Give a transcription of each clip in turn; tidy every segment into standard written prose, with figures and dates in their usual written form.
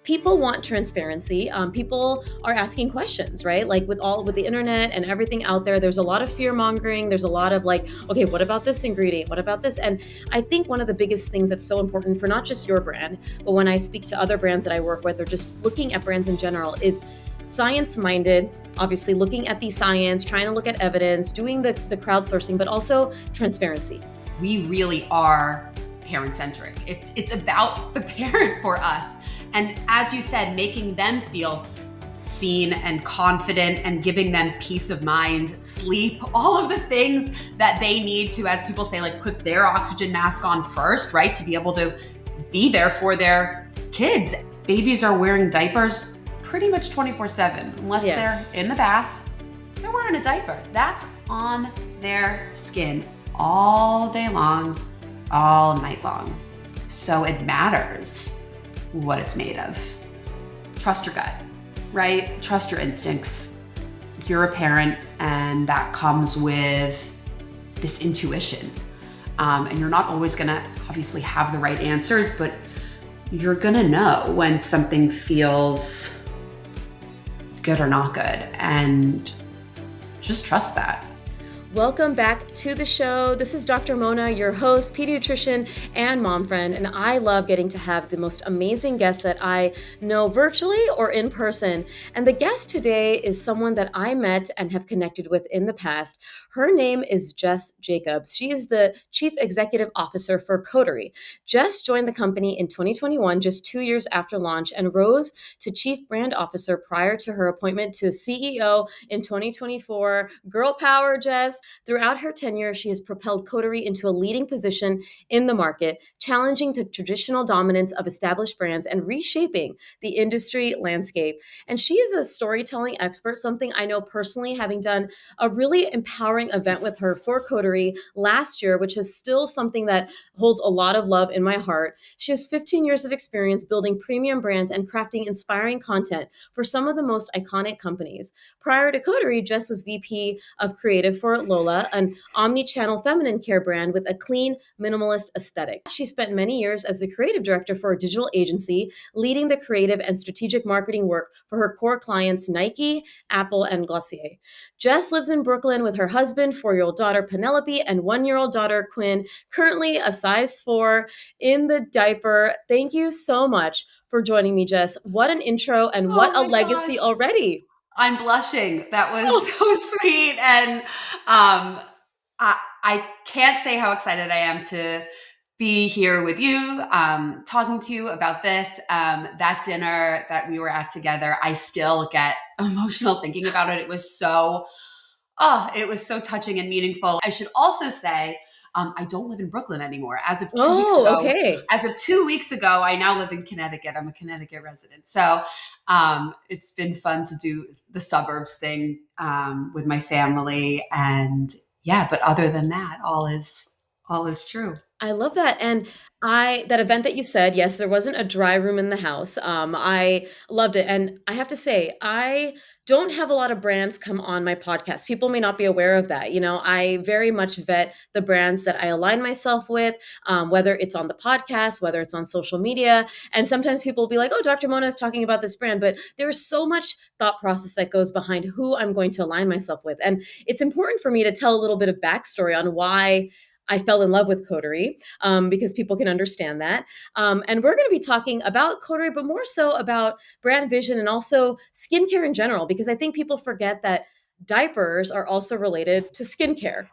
people want transparency. People are asking questions, right? Like with the internet and everything out there, there's a lot of fear mongering. There's a lot of like, okay, what about this ingredient? What about this? And I think one of the biggest things that's so important for not just your brand, but when I speak to other brands that I work with or just looking at brands in general is science-minded, obviously looking at the science, trying to look at evidence, doing the crowdsourcing, but also transparency. We really are parent-centric. It's about the parent for us. And as you said, making them feel seen and confident and giving them peace of mind, sleep, all of the things that they need to, as people say, like put their oxygen mask on first, right? To be able to be there for their kids. Babies are wearing diapers pretty much 24/7, unless they're in the bath, they're wearing a diaper. That's on their skin all day long, all night long. So it matters what it's made of. Trust your gut, right? Trust your instincts. You're a parent, and that comes with this intuition. And you're not always gonna obviously have the right answers, but you're gonna know when something feels good or not good, and just trust that. Welcome back to the show. This is Dr. Mona, your host, pediatrician and mom friend, and I love getting to have the most amazing guests that I know virtually or in person. And the guest today is someone that I met and have connected with in the past. Her name is Jess Jacobs. She is the Chief Executive Officer for Coterie. Jess joined the company in 2021, just 2 years after launch, and rose to Chief Brand Officer prior to her appointment to CEO in 2024. Girl power, Jess. Throughout her tenure, she has propelled Coterie into a leading position in the market, challenging the traditional dominance of established brands and reshaping the industry landscape. And she is a storytelling expert, something I know personally, having done a really empowering event with her for Coterie last year, which is still something that holds a lot of love in my heart. She has 15 years of experience building premium brands and crafting inspiring content for some of the most iconic companies. Prior to Coterie, Jess was VP of Creative for Lola, an omni-channel feminine care brand with a clean, minimalist aesthetic. She spent many years as the creative director for a digital agency, leading the creative and strategic marketing work for her core clients Nike, Apple, and Glossier. Jess lives in Brooklyn with her husband, 4-year-old daughter Penelope, and 1-year-old daughter Quinn, currently a size 4 in the diaper. Thank you so much for joining me, Jess. What an intro and what a legacy already. I'm blushing. That was so sweet. And I can't say how excited I am to be here with you, talking to you about this. That dinner that we were at together, I still get emotional thinking about it. It was so touching and meaningful. I should also say, I don't live in Brooklyn anymore. As of 2 weeks ago, as of 2 weeks ago, I now live in Connecticut. I'm a Connecticut resident. So it's been fun to do the suburbs thing with my family. And yeah, but other than that, all is true. I love that. And that event that you said, yes, there wasn't a dry room in the house. I loved it. And I have to say, I don't have a lot of brands come on my podcast. People may not be aware of that. You know, I very much vet the brands that I align myself with, whether it's on the podcast, whether it's on social media. And sometimes people will be like, oh, Dr. Mona is talking about this brand, but there's so much thought process that goes behind who I'm going to align myself with. And it's important for me to tell a little bit of backstory on why I fell in love with Coterie, because people can understand that. And we're going to be talking about Coterie, but more so about brand vision and also skincare in general, because I think people forget that diapers are also related to skincare.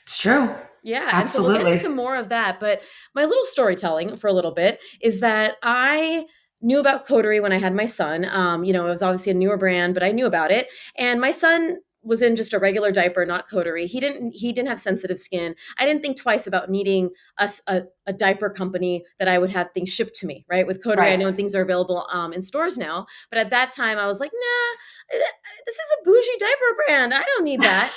It's true. Yeah, absolutely. And so we'll get into more of that. But my little storytelling for a little bit is that I knew about Coterie when I had my son. It was obviously a newer brand, but I knew about it. And my son was in just a regular diaper, not Coterie. He didn't have sensitive skin. I didn't think twice about needing a diaper company that I would have things shipped to me, right? With Coterie, I know things are available in stores now. But at that time, I was like, nah, this is a bougie diaper brand. I don't need that.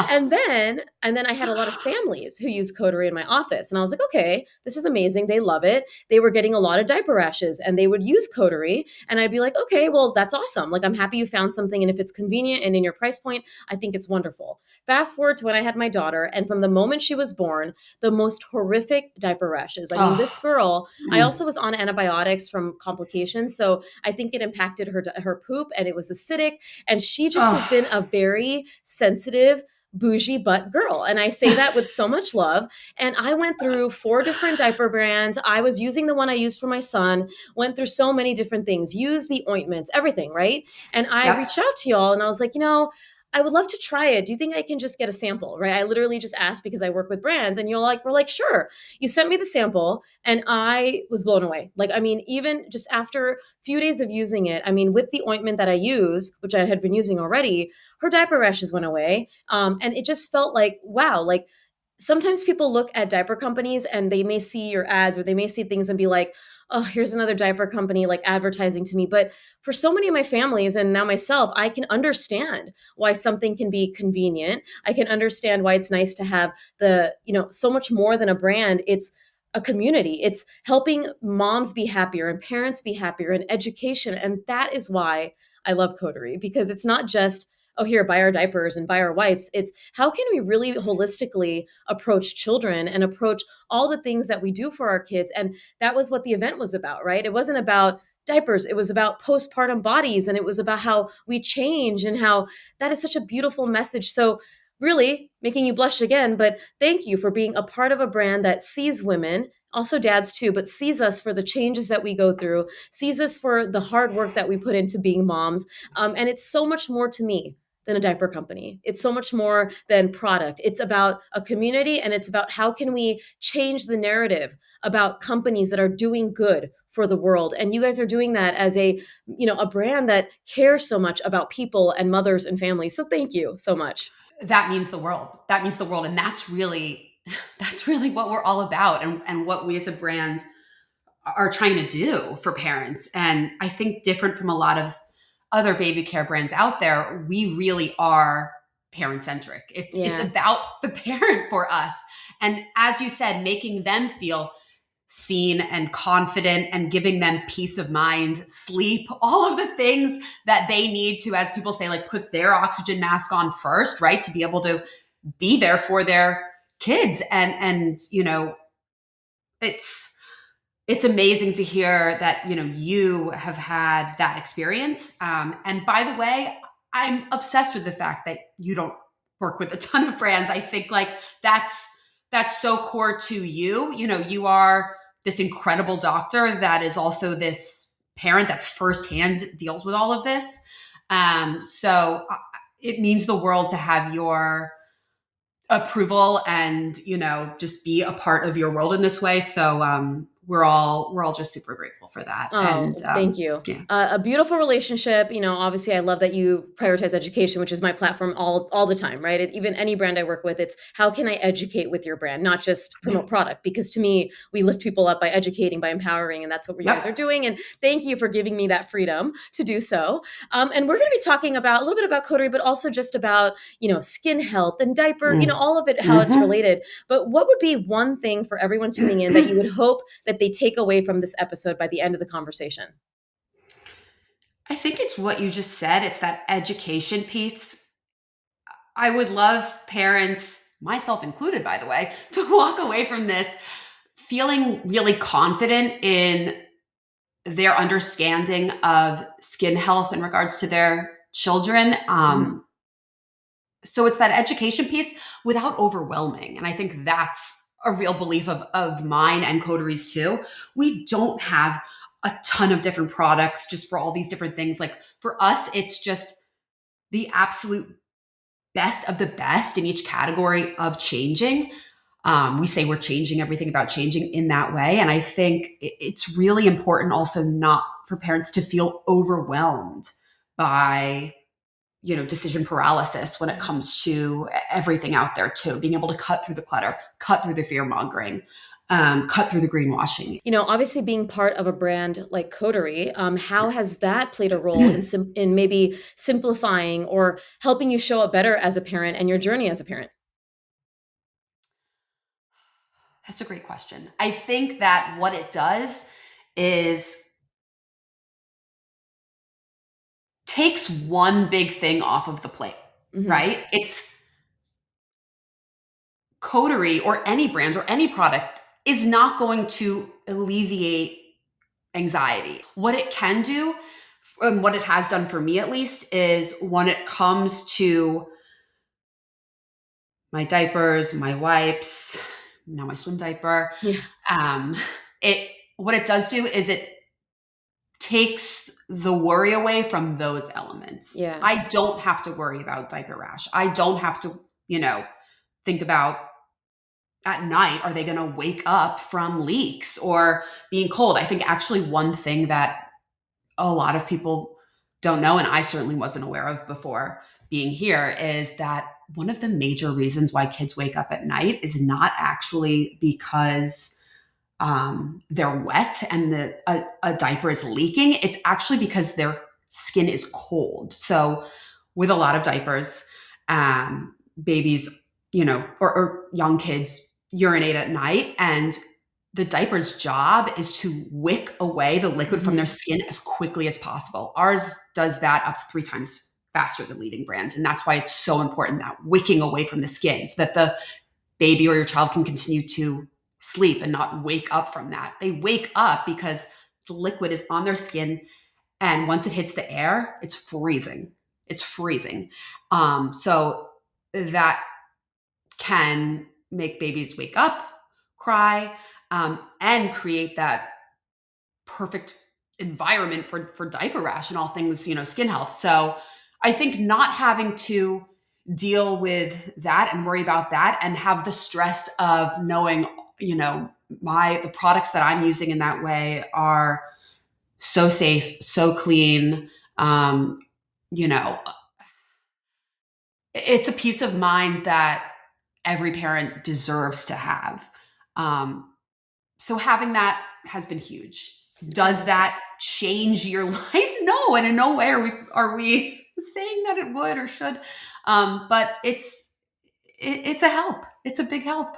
And then I had a lot of families who use Coterie in my office. And I was like, okay, this is amazing. They love it. They were getting a lot of diaper rashes and they would use Coterie. And I'd be like, okay, well, that's awesome. Like, I'm happy you found something. And if it's convenient and in your price point, I think it's wonderful. Fast forward to when I had my daughter. And from the moment she was born, the most horrific diaper rashes. I mean, this Oh, girl, I mm. also was on antibiotics from complications. So I think it impacted her poop and it was acidic. And she just has been Oh. a very sensitive, bougie butt girl. And I say that with so much love. And I went through 4 different diaper brands. I was using the one I used for my son, went through so many different things, used the ointments, everything, right? And I Yep. reached out to y'all and I was like, I would love to try it. Do you think I can just get a sample? Right. I literally just asked because I work with brands and we're like, sure. You sent me the sample and I was blown away. Like, I mean, even just after a few days of using it, I mean, with the ointment that I use, which I had been using already, her diaper rashes went away. And it just felt like, wow, like sometimes people look at diaper companies and they may see your ads or they may see things and be like, oh, here's another diaper company like advertising to me. But for so many of my families and now myself, I can understand why something can be convenient. I can understand why it's nice to have so much more than a brand. It's a community. It's helping moms be happier and parents be happier and education. And that is why I love Coterie, because it's not just, oh, here, buy our diapers and buy our wipes. It's how can we really holistically approach children and approach all the things that we do for our kids. And that was what the event was about, right? It wasn't about diapers. It was about postpartum bodies and it was about how we change and how that is such a beautiful message. So, really making you blush again, but thank you for being a part of a brand that sees women, also dads too, but sees us for the changes that we go through, sees us for the hard work that we put into being moms. And it's so much more to me than a diaper company. It's so much more than product. It's about a community and it's about how can we change the narrative about companies that are doing good for the world. And you guys are doing that as a brand that cares so much about people and mothers and families. So thank you so much. That means the world. That means the world. And that's really what we're all about, and what we as a brand are trying to do for parents. And I think different from a lot of other baby care brands out there, we really are parent centric. It's Yeah. about the parent for us. And as you said, making them feel seen and confident and giving them peace of mind, sleep, all of the things that they need to, as people say, like put their oxygen mask on first, right? To be able to be there for their kids. And it's amazing to hear that you have had that experience. And by the way, I'm obsessed with the fact that you don't work with a ton of brands. I think like that's so core to you. You are this incredible doctor that is also this parent that firsthand deals with all of this. So it means the world to have your approval and just be a part of your world in this way. So we're all just super grateful for that. And Oh, thank you. yeah. A beautiful relationship. Obviously, I love that you prioritize education, which is my platform all the time, right? Even any brand I work with, it's how can I educate with your brand, not just promote Yep. product. Because to me, we lift people up by educating, by empowering, and that's what you guys are Yep. doing. And thank you for giving me that freedom to do so. And we're going to be talking about a little bit about Coterie, but also just about skin health and diaper, all of it, how it's Mm-hmm. related. But what would be one thing for everyone tuning in that you would hope that they take away from this episode by the end of the conversation? I think it's what you just said. It's that education piece. I would love parents, myself included, by the way, to walk away from this feeling really confident in their understanding of skin health in regards to their children. Mhm. So it's that education piece without overwhelming. And I think that's a real belief of mine and Coterie's too. We don't have a ton of different products just for all these different things. Like for us, it's just the absolute best of the best in each category of changing. We say we're changing everything about changing in that way. And I think it's really important also not for parents to feel overwhelmed by decision paralysis when it comes to everything out there too. Being able to cut through the clutter, cut through the fear mongering, cut through the greenwashing. Obviously being part of a brand like Coterie, how has that played a role in maybe simplifying or helping you show up better as a parent and your journey as a parent? That's a great question. I think that what it does is takes one big thing off of the plate, Hmm. right? It's Coterie or any brand or any product is not going to alleviate anxiety. What it can do, and what it has done for me at least, is when it comes to my diapers, my wipes, now my swim diaper, Yeah. um, it what it does do is it takes the worry away from those elements. Yeah. I don't have to worry about diaper rash. I don't have to, think about at night, are they going to wake up from leaks or being cold? I think actually one thing that a lot of people don't know, and I certainly wasn't aware of before being here, is that one of the major reasons why kids wake up at night is not actually because they're wet and a diaper is leaking. It's actually because their skin is cold. So, with a lot of diapers, babies, or young kids urinate at night, and the diaper's job is to wick away the liquid from their skin as quickly as possible. Ours does that up to 3 times faster than leading brands. And that's why it's so important, that wicking away from the skin, so that the baby or your child can continue to sleep and not wake up from that. They wake up because the liquid is on their skin. And once it hits the air, it's freezing. It's freezing. So that can make babies wake up, cry, and create that perfect environment for diaper rash and all things, skin health. So I think not having to deal with that and worry about that and have the stress of knowing, the products that I'm using in that way are so safe, so clean. You know, it's a peace of mind that every parent deserves to have. Um, so having that has been huge. Does that change your life? No, and in no way are we saying that it would or should. But it's a help. It's a big help.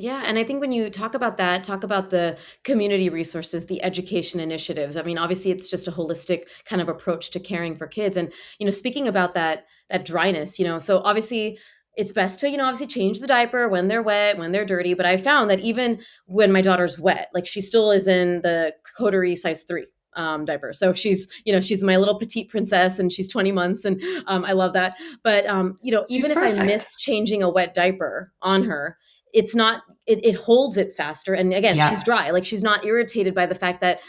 Yeah, and I think when you talk about that, talk about the community resources, the education initiatives. I mean, obviously it's just a holistic kind of approach to caring for kids. And, speaking about that dryness, so obviously it's best to, obviously change the diaper when they're wet, when they're dirty. But I found that even when my daughter's wet, like she still is in the Coterie size 3 diaper. So she's my little petite princess and she's 20 months and I love that. But She's even if I perfect. miss changing a wet diaper on her, it's not it holds it faster. And again, she's Yeah. dry. Like she's not irritated by the fact that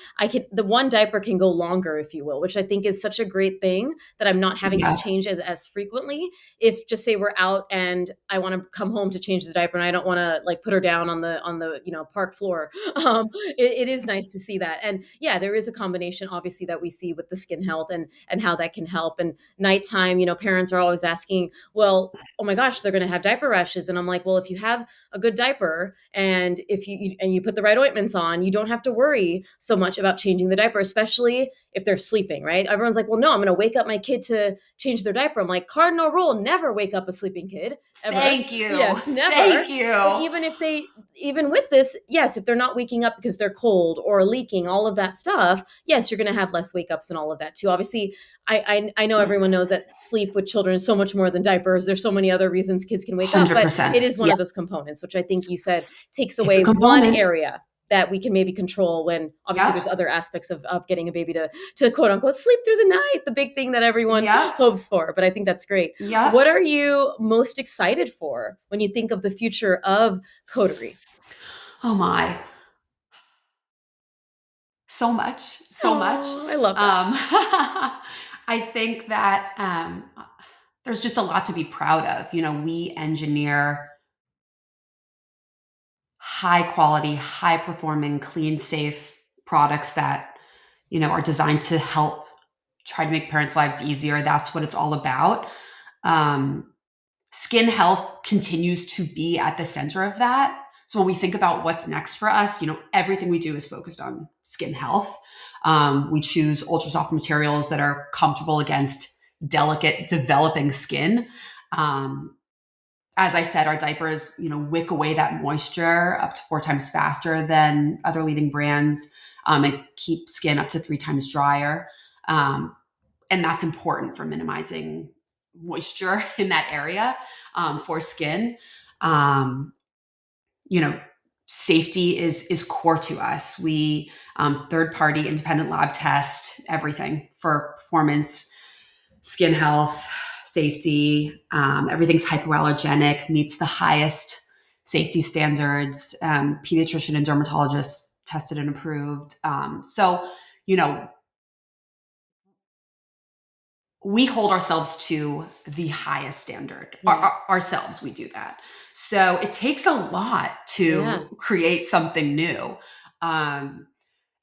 the one diaper can go longer, if you will, which I think is such a great thing, that I'm not having to Yeah. change as frequently. If just say we're out and I want to come home to change the diaper and I don't want to like put her down on the park floor. It is nice to see that. And yeah, there is a combination obviously that we see with the skin health and how that can help. And nighttime, parents are always asking, well, oh my gosh, they're going to have diaper rashes. And I'm like, well, if you have a good diaper and if you put the right ointments on, you don't have to worry so much about changing the diaper, especially if they're sleeping, right? Everyone's like, well, no, I'm going to wake up my kid to change their diaper. I'm like, cardinal rule, never wake up a sleeping kid ever. Thank you. Yes, never. Thank And you. even with this, yes, if they're not waking up because they're cold or leaking, all of that stuff, yes, you're going to have less wake ups and all of that too. Obviously, I know everyone knows that sleep with children is so much more than diapers. There's so many other reasons kids can wake up, but 100%. it is one Yeah. of those components, which I think you said takes It's a away one component. area that we can maybe control, when obviously there's Yep. other aspects of getting a baby to quote unquote sleep through the night, the big thing that everyone Yep. hopes for. But I think that's great. Yep. What are you most excited for when you think of the future of Coterie? Oh my. So much. So much. Oh, I love that. I think that there's just a lot to be proud of. We engineer high quality, high performing, clean, safe products that, are designed to help try to make parents' lives easier. That's what it's all about. Um, Skin health continues to be at the center of that. So when we think about what's next for us, everything we do is focused on skin health. We choose ultra soft materials that are comfortable against delicate, developing skin. Um, as I said, our diapers, wick away that moisture up to 4 times faster than other leading brands, and keep skin up to 3 times drier. Um, and that's important for minimizing moisture in that area, for skin. Um, you know, safety is core to us. We third party independent lab test everything for performance, skin health, safety. Everything's hypoallergenic, meets the highest safety standards. Pediatrician and dermatologist tested and approved. So, you know, we hold ourselves to the highest standard. Ourselves, we do that. So it takes a lot to create something new.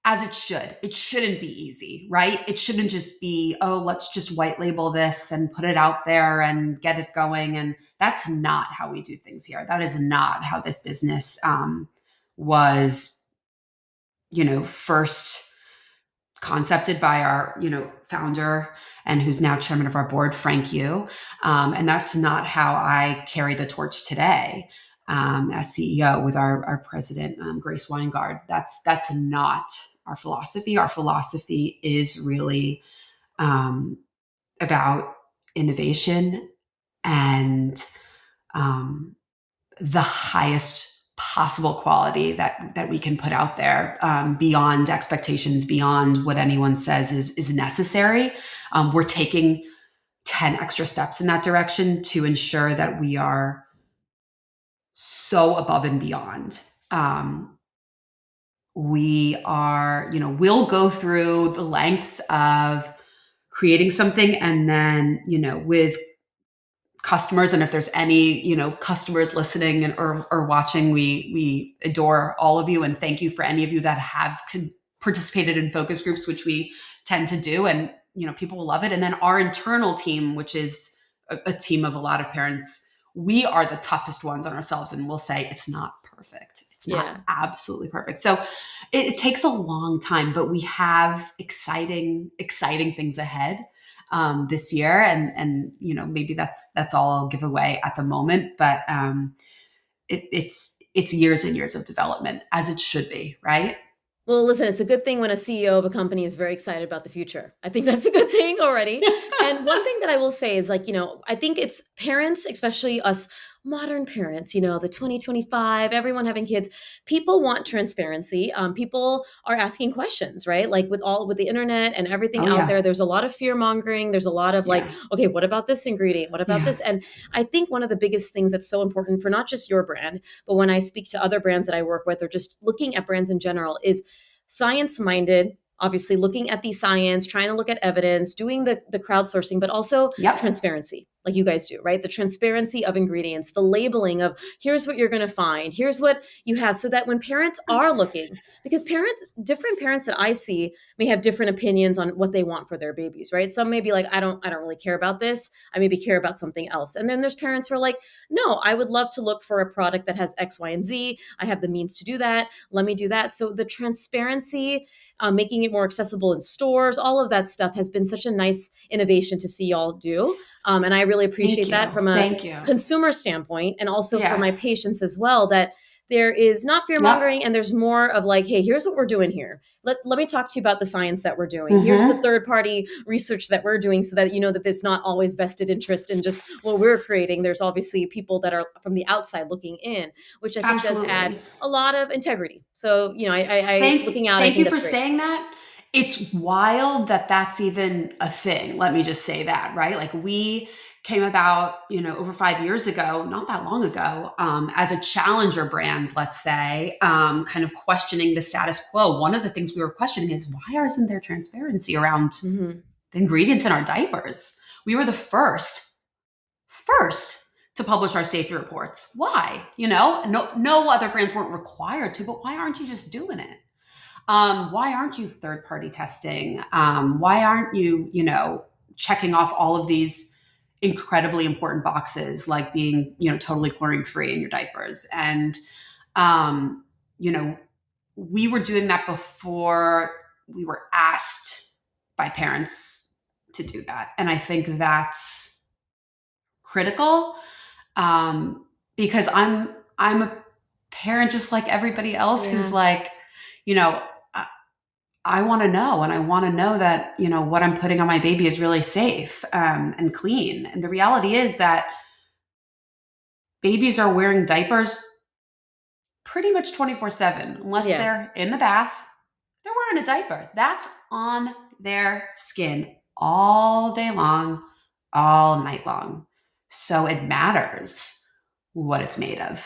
As it should. It shouldn't be easy, right? It shouldn't just be, oh, let's just white label this and put it out there and get it going. And that's not how we do things here. That is not how this business was, first concepted by our, founder and who's now chairman of our board, Frank Yu. And that's not how I carry the torch today as CEO with our president, Grace Weingard. That's not our philosophy. Our philosophy is really about innovation and the highest possible quality that we can put out there, beyond expectations, beyond what anyone says is necessary. We're taking 10 extra steps in that direction to ensure that we are so above and beyond. We are, we'll go through the lengths of creating something, and then, with customers, and if there's any, customers listening or watching, we adore all of you, and thank you for any of you that have participated in focus groups, which we tend to do, and people will love it. And then our internal team, which is a team of a lot of parents, we are the toughest ones on ourselves, and we'll say it's not perfect. It's not absolutely perfect. So it takes a long time, but we have exciting things ahead this year. And maybe that's all I'll give away at the moment, but it's years and years of development, as it should be, right? Well, listen, it's a good thing when a CEO of a company is very excited about the future. I think that's a good thing already. And one thing that I will say is, I think it's parents, especially us modern parents, the 2025, everyone having kids, people want transparency. People are asking questions, right? Like with the internet and everything out there, there's a lot of fear mongering. There's a lot of okay, what about this ingredient? What about this? And I think one of the biggest things that's so important for not just your brand, but when I speak to other brands that I work with, or just looking at brands in general, is science-minded, obviously looking at the science, trying to look at evidence, doing the crowdsourcing, but also transparency, like you guys do, right? The transparency of ingredients, the labeling of here's what you're going to find, here's what you have, so that when parents are looking, because different parents that I see may have different opinions on what they want for their babies, right? Some may be like, I don't really care about this. I maybe care about something else. And then there's parents who are like, no, I would love to look for a product that has X, Y, and Z. I have the means to do that. Let me do that. So the transparency, making it more accessible in stores, all of that stuff has been such a nice innovation to see y'all do. And I really appreciate that from a consumer standpoint, and also for my patients as well, that there is not fear mongering and there's more of like, hey, here's what we're doing here. Let me talk to you about the science that we're doing. Here's the third party research that we're doing, so that you know that there's not always vested interest in just what we're creating. There's obviously people that are from the outside looking in, which I think does add a lot of integrity. So, looking out, I think that's great. Thank you for saying that. It's wild that that's even a thing. Let me just say that, right? Like, we came about, over 5 years ago, not that long ago, as a challenger brand, let's say, kind of questioning the status quo. One of the things we were questioning is, why isn't there transparency around the ingredients in our diapers? We were the first to publish our safety reports. Why? No other brands weren't required to, but why aren't you just doing it? Why aren't you third-party testing? Why aren't you, checking off all of these incredibly important boxes, like being, totally chlorine-free in your diapers? And, we were doing that before we were asked by parents to do that. And I think that's critical, because I'm a parent just like everybody else who's like, I want to know, and I want to know that, what I'm putting on my baby is really safe and clean. And the reality is that babies are wearing diapers pretty much 24/7, unless Yeah. they're in the bath, they're wearing a diaper. That's on their skin all day long, all night long. So it matters what it's made of.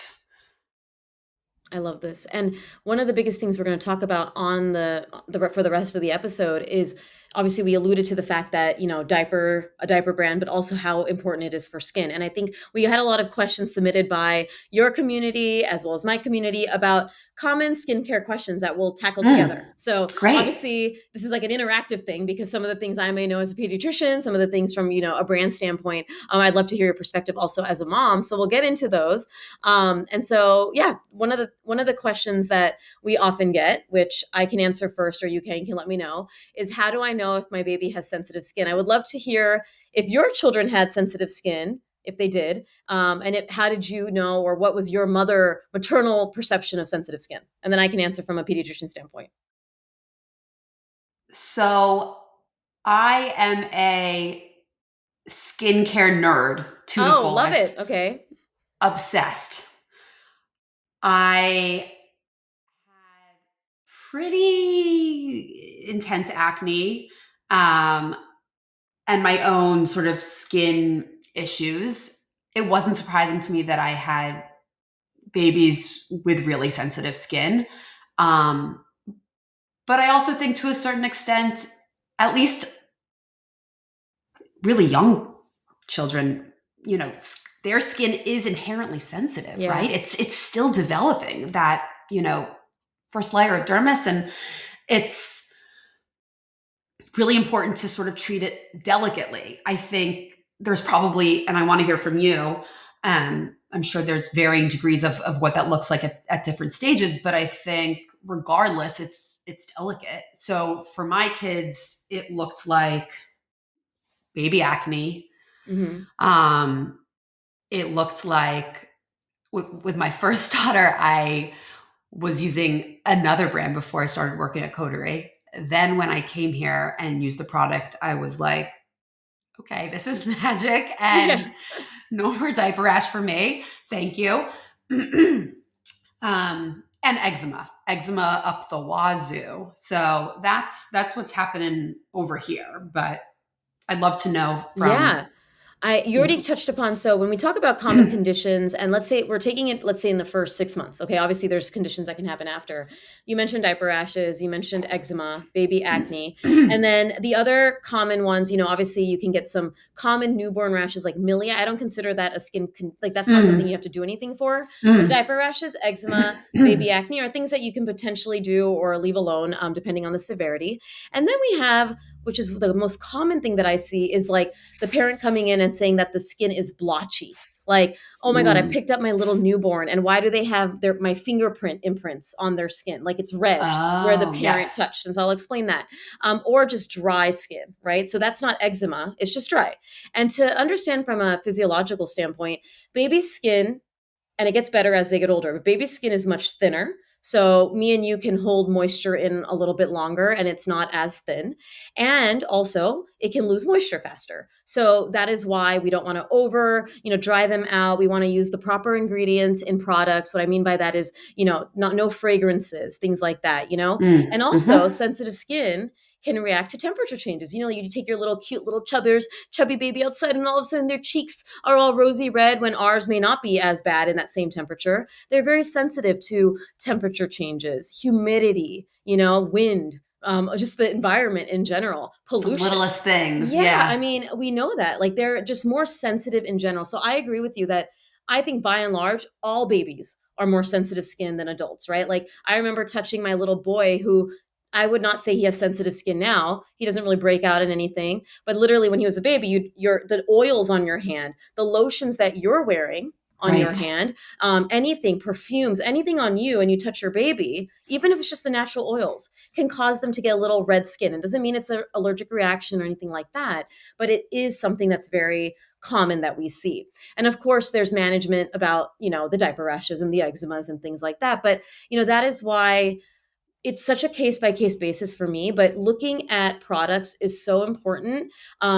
I love this. And one of the biggest things we're going to talk about on the for the rest of the episode is obviously we alluded to the fact that, a diaper brand, but also how important it is for skin. And I think we had a lot of questions submitted by your community as well as my community about common skincare questions that we'll tackle together. So Great. obviously this is like an interactive thing because some of the things I may know as a pediatrician, some of the things from, a brand standpoint, I'd love to hear your perspective also as a mom. So we'll get into those. And so, yeah, one of the questions that we often get, which I can answer first, or you can let me know, is how do I know if my baby has sensitive skin? I would love to hear if your children had sensitive skin, if they did, and how did you know, or what was your maternal perception of sensitive skin? And then I can answer from a pediatrician standpoint. So I am a skincare nerd to the Oh, love fullest, it. Okay. obsessed. I had pretty intense acne, um, and my own sort of skin issues. It wasn't surprising to me that I had babies with really sensitive skin. Um, but I also think to a certain extent, at least really young children, their skin is inherently sensitive, Yeah. right? It's still developing that, first layer of dermis, and it's really important to sort of treat it delicately. I think there's probably, and I want to hear from you, I'm sure there's varying degrees of what that looks like at different stages, but I think regardless, it's delicate. So for my kids, it looked like baby acne. Hmm. Um, it looked like with my first daughter, I was using another brand before I started working at Coterie. Then when I came here and used the product, I was like, okay, this is magic, Yeah. and no more diaper rash for me. Thank you. And eczema up the wazoo. So that's what's happening over here. But I'd love to know from Yeah. You you already know. touched upon, so when we talk about common conditions, and let's say we're taking it, let's say in the first 6 months, okay, obviously there's conditions that can happen after. You mentioned diaper rashes, you mentioned eczema, baby acne, and then the other common ones, obviously you can get some common newborn rashes like milia. I don't consider that a like that's not something you have to do anything for, but diaper rashes, eczema, baby acne are things that you can potentially do or leave alone, depending on the severity. And then we have, which is the most common thing that I see, is like the parent coming in and saying that the skin is blotchy. Like, oh my God, I picked up my little newborn, and why do they have my fingerprint imprints on their skin? Like it's red where the Oh, parent yes. touched. And so I'll explain that. Or just dry skin, right? So that's not eczema, it's just dry. And to understand from a physiological standpoint, baby skin, and it gets better as they get older. But baby skin is much thinner. So me and you can hold moisture in a little bit longer and it's not as thin. And also it can lose moisture faster. So that is why we don't want to dry them out. We want to use the proper ingredients in products. What I mean by that is, no fragrances, things like that. And also Mm-hmm. sensitive skin can react to temperature changes. You take your little cute little chubby baby outside, and all of a sudden their cheeks are all rosy red when ours may not be as bad in that same temperature. They're very sensitive to temperature changes, humidity, wind, just the environment in general, The pollution. littlest things. Yeah, I Yeah. mean, we know that. Like they're just more sensitive in general. So I agree with you that I think by and large, all babies are more sensitive skin than adults, right? Like I remember touching my little boy who I would not say he has sensitive skin now. He doesn't really break out in anything, but literally when he was a baby, the oils on your hand, the lotions that you're wearing on your Right. hand, anything, perfumes, anything on you, and you touch your baby, even if it's just the natural oils, can cause them to get a little red skin. It doesn't mean it's an allergic reaction or anything like that, but it is something that's very common that we see. And of course, there's management about, the diaper rashes and the eczemas and things like that. But, that is why it's such a case by case basis for me, but looking at products is so important,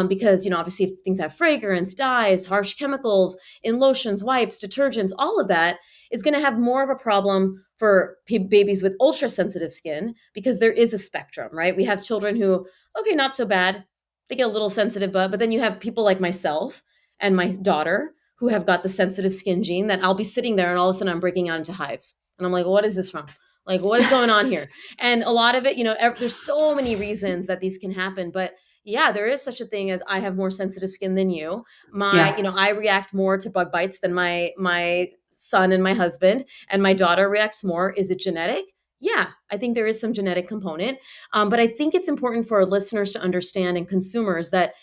because, obviously things have fragrance, dyes, harsh chemicals in lotions, wipes, detergents, all of that is going to have more of a problem for babies with ultra sensitive skin, because there is a spectrum, right? We have children who, okay, not so bad. They get a little sensitive, but then you have people like myself and my daughter who have got the sensitive skin gene that I'll be sitting there and all of a sudden I'm breaking out into hives. And I'm like, what is this from? Like, what is going on here? And a lot of it, there's so many reasons that these can happen, but yeah, there is such a thing as I have more sensitive skin than you. Yeah. I react more to bug bites than my son and my husband, and my daughter reacts more. Is it genetic? Yeah, I think there is some genetic component. But I think it's important for our listeners to understand, and consumers, that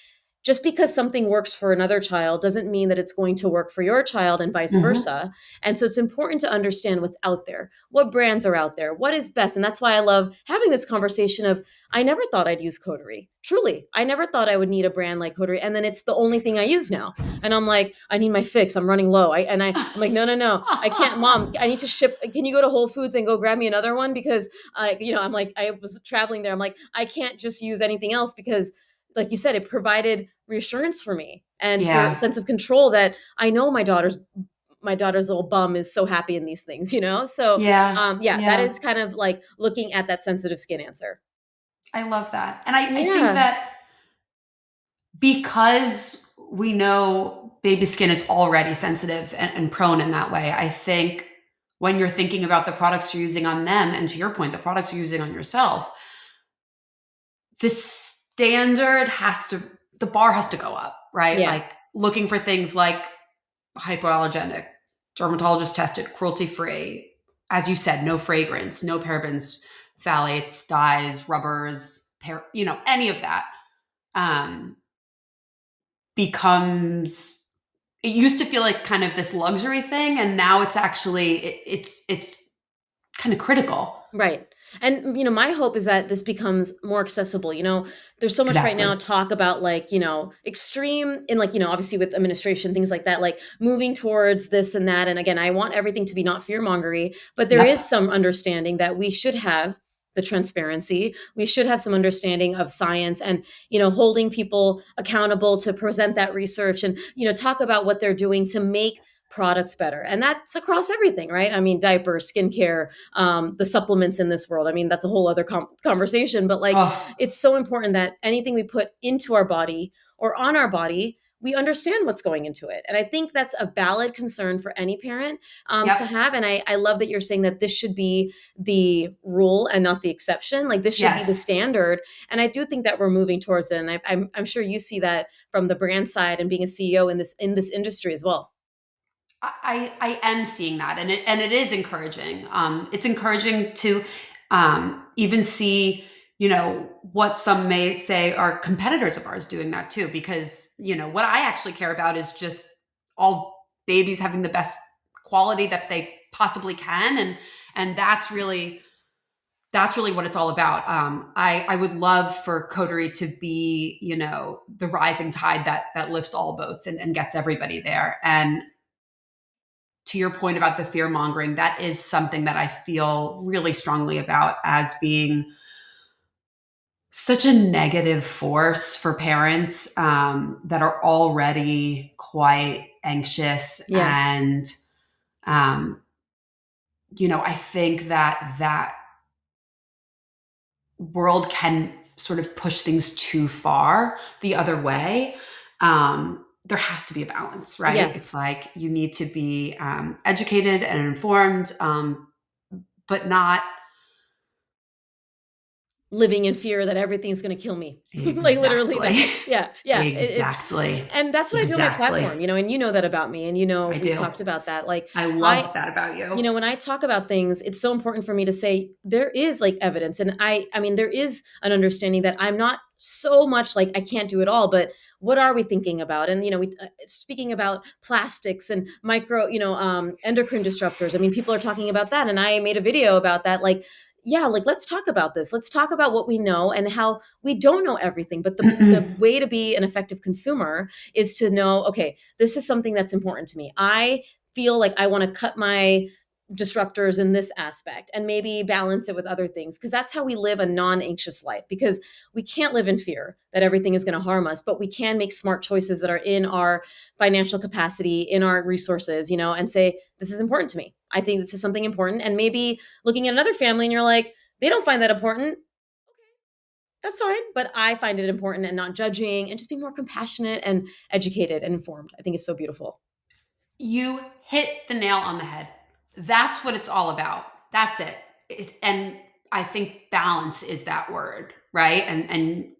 just because something works for another child doesn't mean that it's going to work for your child, and vice Hmm. versa. And so it's important to understand what's out there, what brands are out there, what is best. And that's why I love having this conversation of, I never thought I'd use Coterie. Truly, I never thought I would need a brand like Coterie. And then it's the only thing I use now. And I'm like, I need my fix. I'm running low. I'm like, no, no, no, I can't, Mom. I need to ship. Can you go to Whole Foods and go grab me another one? Because I'm like, I was traveling there. I'm like, I can't just use anything else, because like you said, it provided reassurance for me and Yeah. sense of control that I know my daughter's little bum is so happy in these things. So Yeah. yeah, that Yeah. is kind of like looking at that sensitive skin answer. I love that. And I think Yeah. that because we know baby skin is already sensitive and prone in that way, I think when you're thinking about the products you're using on them, and to your point, the products you're using on yourself, the standard has to, the bar has to go up, right? Yeah. Like looking for things like hypoallergenic, dermatologist tested, cruelty free, as you said, no fragrance, no parabens, phthalates, dyes, rubbers, any of that. Um, becomes, it used to feel like kind of this luxury thing, and now it's actually it's kind of critical. Right. And my hope is that this becomes more accessible. There's so much right now Exactly. talk about, like, extreme in, like, obviously with administration, things like that, like moving towards this and that. And again, I want everything to be not fear-mongery, but there is Yep. some understanding that we should have the transparency. We should have some understanding of science, and holding people accountable to present that research, and talk about what they're doing to make products better. And that's across everything, right? I mean, diapers, skincare, the supplements in this world. I mean, that's a whole other conversation, but like, Oh, it's so important that anything we put into our body or on our body, we understand what's going into it. And I think that's a valid concern for any parent, to yep. have. And I love that you're saying that this should be the rule and not the exception. Like, this should be the Yes. standard. And I do think that we're moving towards it. And I'm sure you see that from the brand side and being a CEO in this industry as well. I am seeing that, and it is encouraging. It's encouraging to even see, what some may say are competitors of ours doing that too, because what I actually care about is just all babies having the best quality that they possibly can, and that's really what it's all about. I would love for Coterie to be, the rising tide that lifts all boats and gets everybody there. And to your point about the fear mongering, that is something that I feel really strongly about as being such a negative force for parents that are already quite anxious. Yes. And, um, I think that world can sort of push things too far the other way. There has to be a balance, right? It's Yes. like you need to be educated and informed, but not Living in fear that everything's going to kill me. Like, literally that. exactly, Yeah. Yeah. exactly, And that's what I do on my exactly. platform, and you know that about me, and I we've do. talked about that. Like, I I love that about you. when I talk about things, it's so important for me to say there is, like, evidence, and I mean, there is an understanding that I'm not so much like I can't do it all, but what are we thinking about? And we speaking about plastics and micro, endocrine disruptors. I mean, people are talking about that, and I made a video about that. Like, yeah, like, let's talk about this. Let's talk about what we know and how we don't know everything. But the way to be an effective consumer is to know, okay, this is something that's important to me. I feel like I want to cut my disruptors in this aspect and maybe balance it with other things, because that's how we live a non-anxious life, because we can't live in fear that everything is going to harm us, but we can make smart choices that are in our financial capacity, in our resources, and say, this is important to me. I think this is something important. And maybe looking at another family and you're like, they don't find that important. That's fine. But I find it important, and not judging and just being more compassionate and educated and informed. I think is so beautiful. You hit the nail on the head. That's what it's all about. That's it. And I think balance is that word, right? And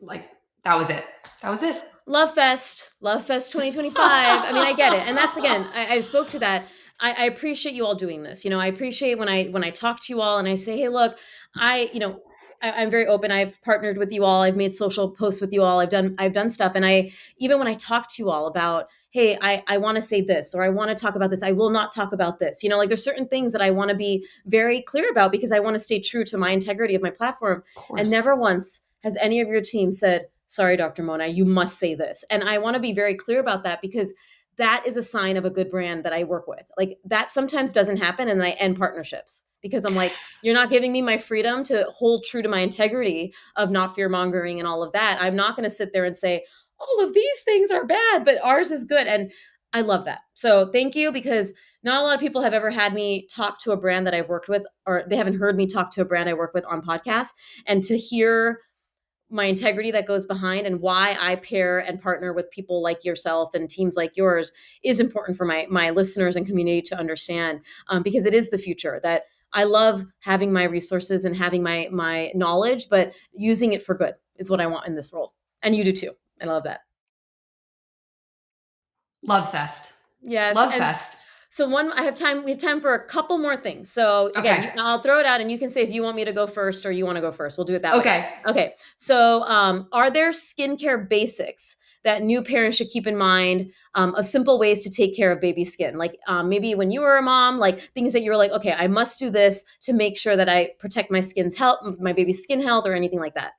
like, that was it. That was it. Love Fest 2025. I mean, I get it. And that's, again, I spoke to that. I appreciate you all doing this. I appreciate when I talk to you all and I say, hey, look, I'm very open. I've partnered with you all. I've made social posts with you all. I've done stuff. And even when I talk to you all about, hey, I want to say this, or I want to talk about this, I will not talk about this. Like, there's certain things that I want to be very clear about, because I want to stay true to my integrity of my platform. And never once has any of your team said, sorry, Dr. Mona, you must say this. And I want to be very clear about that, because that is a sign of a good brand that I work with. Like, that sometimes doesn't happen, and then I end partnerships because I'm like, you're not giving me my freedom to hold true to my integrity of not fear mongering and all of that. I'm not going to sit there and say all of these things are bad, but ours is good. And I love that. So thank you, because not a lot of people have ever had me talk to a brand that I've worked with, or they haven't heard me talk to a brand I work with on podcasts, and to hear my integrity that goes behind and why I pair and partner with people like yourself and teams like yours is important for my listeners and community to understand, because it is the future. That I love having my resources and having my knowledge, but using it for good is what I want in this role. And you do too. I love that. Love Fest. Yes. Love Fest. So we have time for a couple more things. So again, Okay. I'll throw it out and you can say if you want me to go first or you want to go first. We'll do it that Okay. way. Okay. So are there skincare basics that new parents should keep in mind, of simple ways to take care of baby skin? Like maybe when you were a mom, like things that you were like, okay, I must do this to make sure that I protect my skin's health, my baby's skin health, or anything like that.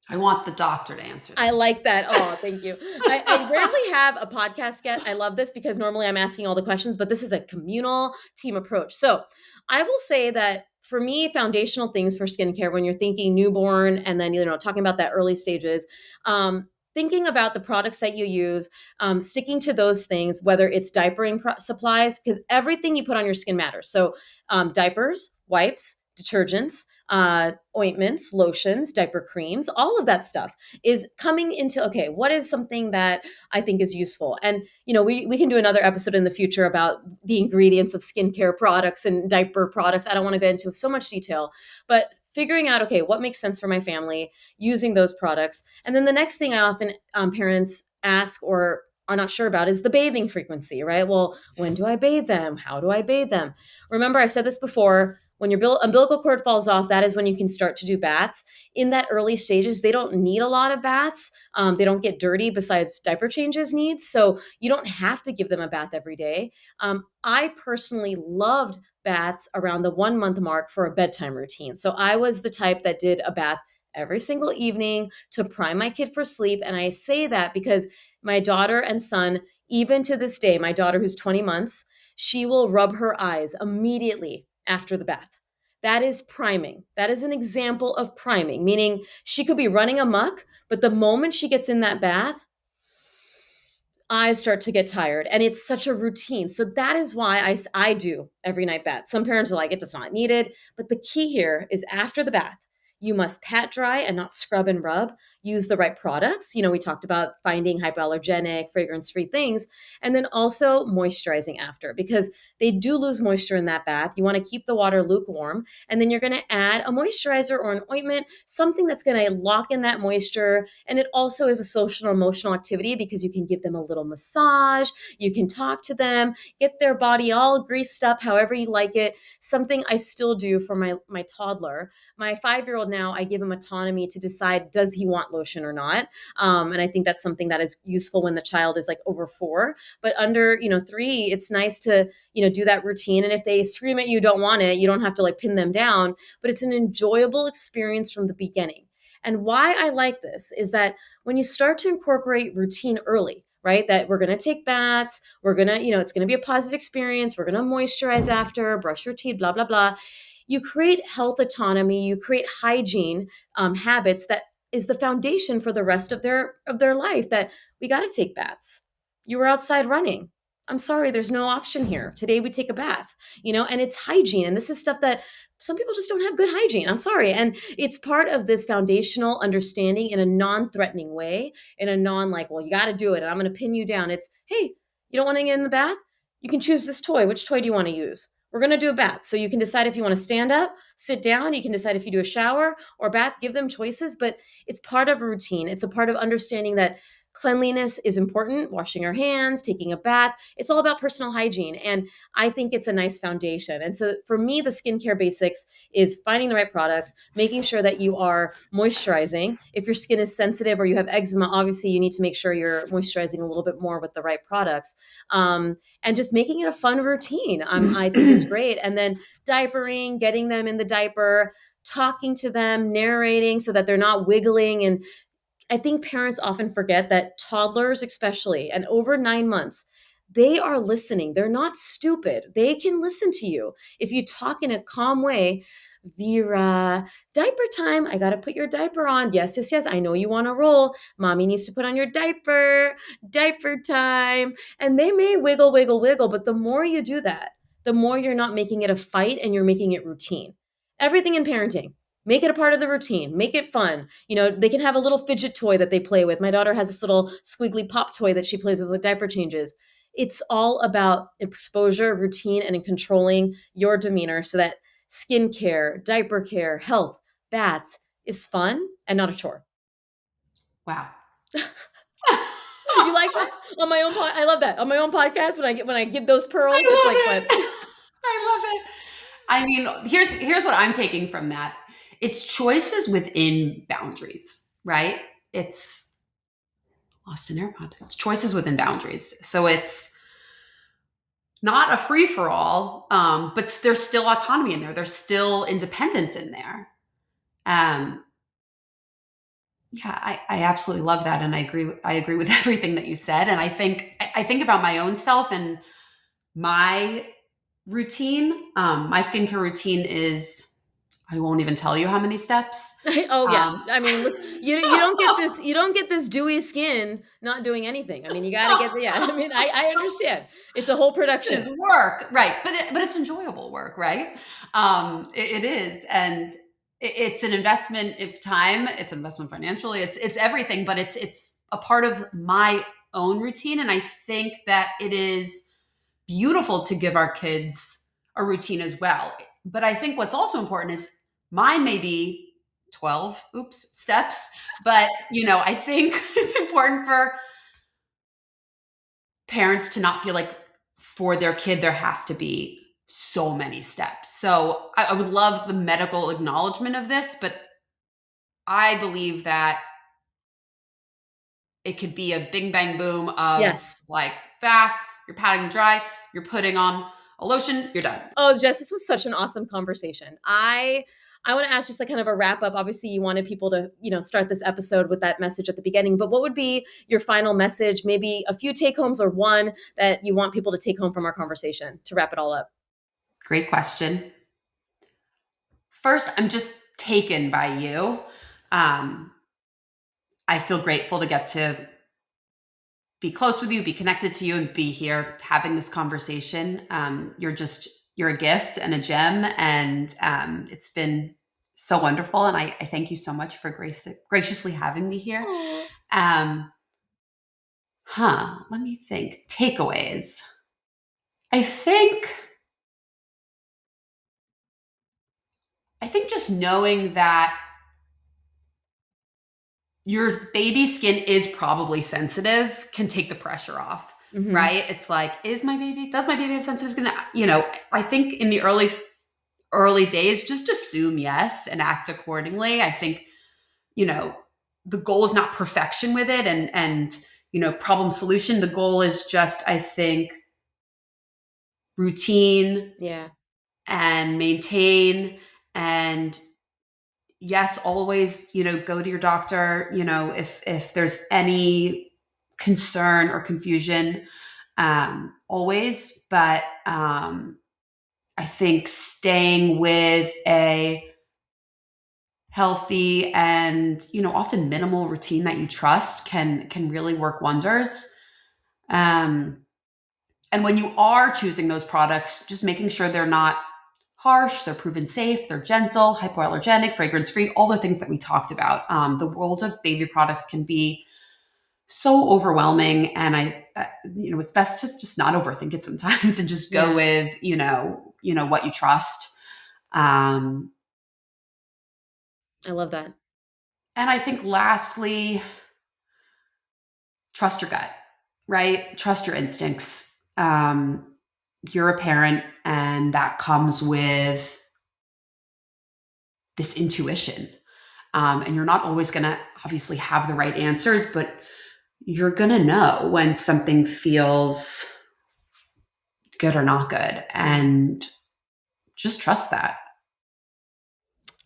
I want the doctor to answer this. I like that. Oh, thank you. I rarely have a podcast guest. I love this because normally I'm asking all the questions, but this is a communal team approach. So I will say that for me, foundational things for skincare, when you're thinking newborn and then, talking about that early stages, thinking about the products that you use, sticking to those things, whether it's diapering supplies, because everything you put on your skin matters. So diapers, wipes, detergents, ointments, lotions, diaper creams, all of that stuff is coming into, okay, what is something that I think is useful? And, we can do another episode in the future about the ingredients of skincare products and diaper products. I don't want to get into so much detail, but figuring out, okay, what makes sense for my family, using those products. And then the next thing I often parents ask or are not sure about is the bathing frequency, right? Well, when do I bathe them? How do I bathe them? Remember, I've said this before, when your umbilical cord falls off, that is when you can start to do baths. In that early stages, they don't need a lot of baths. They don't get dirty besides diaper changes needs. So you don't have to give them a bath every day. I personally loved baths around the 1 month mark for a bedtime routine. So I was the type that did a bath every single evening to prime my kid for sleep. And I say that because my daughter and son, even to this day, my daughter who's 20 months, she will rub her eyes immediately after the bath. That is priming. That is an example of priming, meaning she could be running amok, but the moment she gets in that bath, eyes start to get tired, and it's such a routine. So that is why I do every night bath. Some parents are like, it does not needed, but the key here is after the bath, you must pat dry and not scrub and rub. Use the right products. We talked about finding hypoallergenic, fragrance-free things, and then also moisturizing after, because they do lose moisture in that bath. You want to keep the water lukewarm, and then you're going to add a moisturizer or an ointment, something that's going to lock in that moisture. And it also is a social and emotional activity because you can give them a little massage, you can talk to them, get their body all greased up however you like it. Something I still do for my toddler. My 5-year-old now, I give him autonomy to decide, does he want lotion or not? And I think that's something that is useful when the child is like over 4. But under 3, it's nice to do that routine. And if they scream at you, don't want it, you don't have to like pin them down. But it's an enjoyable experience from the beginning. And why I like this is that when you start to incorporate routine early, right? That we're going to take baths. We're going to, it's going to be a positive experience. We're going to moisturize after, brush your teeth, blah, blah, blah. You create health autonomy. You create hygiene habits that is the foundation for the rest of their life. That we got to take baths. You were outside running. I'm sorry, there's no option here. Today we take a bath, and it's hygiene. And this is stuff that some people just don't have good hygiene. I'm sorry. And it's part of this foundational understanding in a non threatening way, in a non like, well, you got to do it and I'm going to pin you down. It's, hey, you don't want to get in the bath? You can choose this toy. Which toy do you want to use? We're going to do a bath. So you can decide if you want to stand up, sit down. You can decide if you do a shower or bath. Give them choices, but it's part of a routine. It's a part of understanding that cleanliness is important, washing our hands, taking a bath. It's all about personal hygiene. And I think it's a nice foundation. And so for me, the skincare basics is finding the right products, making sure that you are moisturizing. If your skin is sensitive or you have eczema, obviously you need to make sure you're moisturizing a little bit more with the right products. And just making it a fun routine, I think is great. And then diapering, getting them in the diaper, talking to them, narrating so that they're not wiggling. And I think parents often forget that toddlers, especially, and over 9 months, they are listening. They're not stupid. They can listen to you. If you talk in a calm way, Vera, diaper time. I got to put your diaper on. Yes, yes, yes. I know you want to roll. Mommy needs to put on your diaper. Diaper time. And they may wiggle, wiggle, wiggle. But the more you do that, the more you're not making it a fight and you're making it routine. Everything in parenting. Make it a part of the routine. Make it fun. They can have a little fidget toy that they play with. My daughter has this little squiggly pop toy that she plays with diaper changes. It's all about exposure, routine, and in controlling your demeanor so that skincare, diaper care, health, baths is fun and not a chore. Wow. You like that? On my own I love that. On my own podcast when I give those pearls, I it's like love fun. it. I love it. I mean, here's what I'm taking from that. It's choices within boundaries, right? It's lost an AirPod. It's choices within boundaries. So it's not a free for all, but there's still autonomy in there. There's still independence in there. Yeah, I absolutely love that, and I agree. I agree with everything that you said. And I think about my own self and my routine. My skincare routine is, I won't even tell you how many steps. Oh yeah. Um, I mean, listen, you don't get this dewy skin not doing anything. I mean, you got to get the, yeah. I mean, I understand. It's a whole this production. is work, right? But it's enjoyable work, right? It is, and it's an investment of time. It's an investment financially. It's everything, but it's a part of my own routine, and I think that it is beautiful to give our kids a routine as well. But I think what's also important is mine may be 12 steps, but I think it's important for parents to not feel like for their kid there has to be so many steps. So I would love the medical acknowledgement of this, but I believe that it could be a bing bang boom of Yes. like bath, you're patting dry, you're putting on a lotion, you're done. Oh, Jess, this was such an awesome conversation. I want to ask just like kind of a wrap up. Obviously, you wanted people to, start this episode with that message at the beginning, but what would be your final message? Maybe a few take homes or one that you want people to take home from our conversation to wrap it all up. Great question. First, I'm just taken by you. I feel grateful to get to be close with you, be connected to you, and be here having this conversation. You're a gift and a gem, and it's been so wonderful. And I thank you so much for graciously having me here. Let me think. Takeaways. I think just knowing that your baby skin is probably sensitive can take the pressure off, right? It's like, does my baby have sensitive skin? I think in the early days, just assume yes and act accordingly. I think, the goal is not perfection with it and problem solution. The goal is just, I think, routine. Yeah. And maintain, and yes, always, go to your doctor, if there's any concern or confusion always, but I think staying with a healthy and often minimal routine that you trust can really work wonders. And when you are choosing those products, just making sure they're not harsh, they're proven safe, they're gentle, hypoallergenic, fragrance free, all the things that we talked about. The world of baby products can be so overwhelming, and it's best to just not overthink it sometimes and just go with what you trust. I love that. And I think lastly, trust your gut, right? Trust your instincts. You're a parent, and that comes with this intuition. And you're not always going to obviously have the right answers, but you're going to know when something feels good or not good. And just trust that.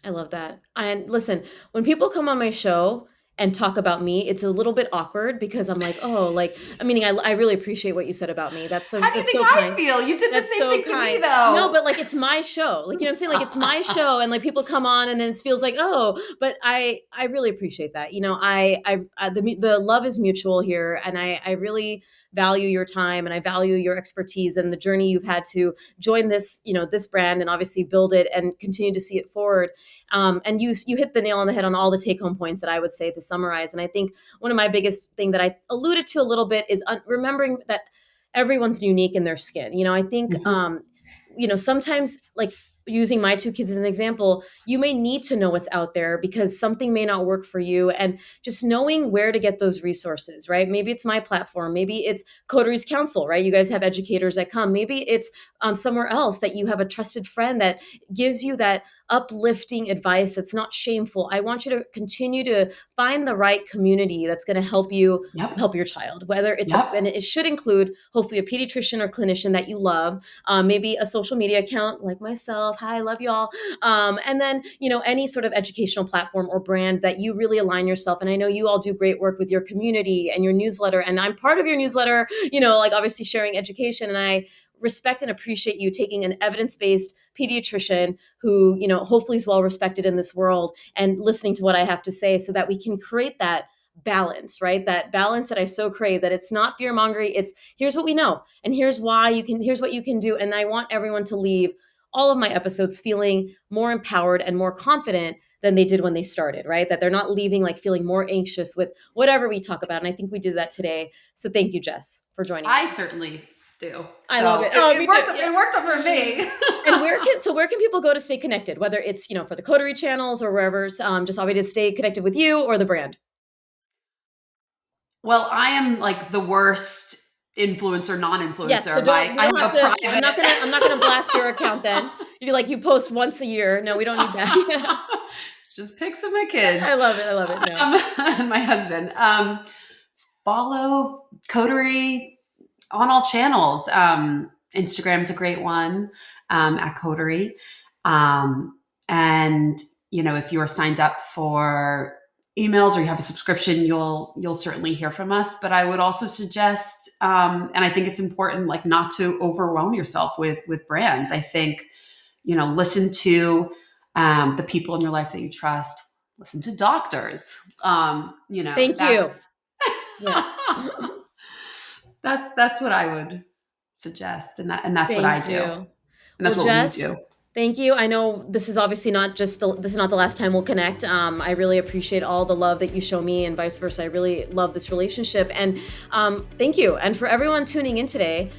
I love that. And listen, when people come on my show and talk about me, it's a little bit awkward because I'm like, oh, I really appreciate what you said about me. That's so, How do you that's think so I kind. feel? You did That's the same so thing kind. to me, though. No, but it's my show. You know what I'm saying? It's my show, and people come on, and then it feels like, oh, but I really appreciate that. The love is mutual here, and I really value your time, and I value your expertise and the journey you've had to join this, this brand, and obviously build it and continue to see it forward. And you hit the nail on the head on all the take home points that I would say to summarize. And I think one of my biggest thing that I alluded to a little bit is remembering that everyone's unique in their skin. I think, sometimes using my two kids as an example, you may need to know what's out there because something may not work for you, and just knowing where to get those resources, right? Maybe it's my platform. Maybe it's Coterie's Council, right? You guys have educators that come. Maybe it's somewhere else that you have a trusted friend that gives you that uplifting advice that's not shameful. I want you to continue to find the right community that's going to help you help your child, whether it's and it should include hopefully a pediatrician or clinician that you love, maybe a social media account like myself. Hi, I love y'all. And then, any sort of educational platform or brand that you really align yourself. And I know you all do great work with your community and your newsletter. And I'm part of your newsletter, obviously sharing education. And I respect and appreciate you taking an evidence-based pediatrician who, hopefully is well respected in this world and listening to what I have to say so that we can create that balance, right? That balance that I so crave, that it's not fear mongering. It's here's what we know and here's what you can do. And I want everyone to leave all of my episodes feeling more empowered and more confident than they did when they started, right? That they're not leaving feeling more anxious with whatever we talk about. And I think we did that today. So thank you, Jess, for joining me. I certainly do. I love it. Oh, it worked for me. And where can people go to stay connected? Whether it's, for the Coterie channels or wherever, just obviously to stay connected with you or the brand. Well, I am the worst influencer, non-influencer. Yes, so I'm not gonna blast your account then. You post once a year. No, we don't need that. It's just pics of my kids. I love it. No. My husband. Follow Coterie on all channels. Instagram's a great one, at Coterie. And if you are signed up for emails or you have a subscription, you'll certainly hear from us. But I would also suggest, and I think it's important, not to overwhelm yourself with brands. I think, listen to the people in your life that you trust. Listen to doctors. Thank you. Yes. That's what I would suggest, and that's what I do. And that's what Jess, we do. Thank you. I know this is obviously this is not the last time we'll connect. I really appreciate all the love that you show me and vice versa. I really love this relationship, and thank you. And for everyone tuning in today,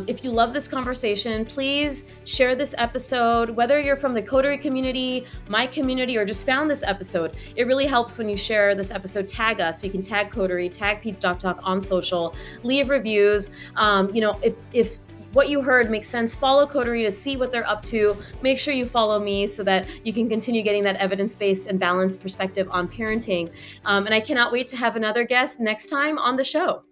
if you love this conversation, please share this episode, whether you're from the Coterie community, my community, or just found this episode. It really helps when you share this episode. Tag us. So you can tag Coterie, tag Pete's Doc Talk on social, leave reviews. If what you heard makes sense, follow Coterie to see what they're up to. Make sure you follow me so that you can continue getting that evidence-based and balanced perspective on parenting. And I cannot wait to have another guest next time on the show.